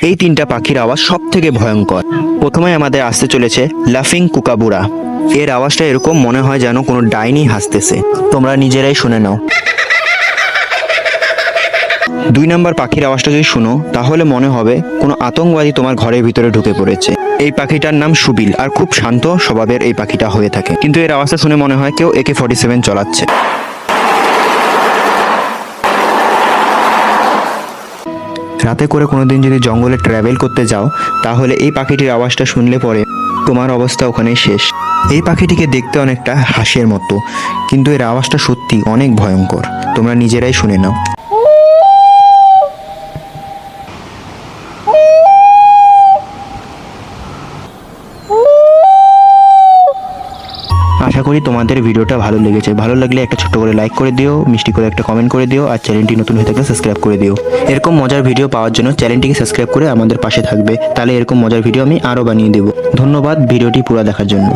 এই তিনটা পাখির আওয়াজ সব থেকে ভয়ঙ্কর। প্রথমে আমাদের আসতে চলেছে লাফিং কুকাবুরা। এর আওয়াজটা এরকম মনে হয় যেন কোনো ডাইনি হাসতেছে। তোমরা নিজেরাই শুনে নাও। 2 নাম্বার পাখির আওয়াজটা যদি শুনো তাহলে মনে হবে কোনো আতঙ্কবাদী তোমার ঘরের ভিতরে ঢুকে পড়েছে। এই পাখিটার নাম সুবিল আর খুব শান্ত স্বভাবের এই পাখিটা হয়ে থাকে, কিন্তু এর আওয়াজটা শুনে মনে হয় কেউ AK-47 চালাচ্ছে। রাতে করে কোনোদিন যদি জঙ্গলে ট্রাভেল করতে যাও তাহলে এই পাখিটির আওয়াজটা শুনলে পরে তোমার অবস্থা ওখানেই শেষ। এই পাখিটিকে দেখতে অনেকটা হাঁসের মতো, কিন্তু এর আওয়াজটা সত্যি অনেক ভয়ঙ্কর। তোমরা নিজেরাই শুনে নাও। আশা করি তোমাদের ভিডিওটা ভালো লেগেছে। ভালো লাগলে একটা ছোট করে লাইক করে দিও, মিষ্টি করে একটা কমেন্ট করে দিও, আর চ্যানেলটি নতুন হয়ে থাকলে সাবস্ক্রাইব করে দিও। এরকম মজার ভিডিও পাওয়ার জন্য চ্যানেলটিকে সাবস্ক্রাইব করে আমাদের পাশে থাকবে, তাহলে এরকম মজার ভিডিও আমি আরও বানিয়ে দেবো। ধন্যবাদ ভিডিওটি পুরো দেখার জন্য।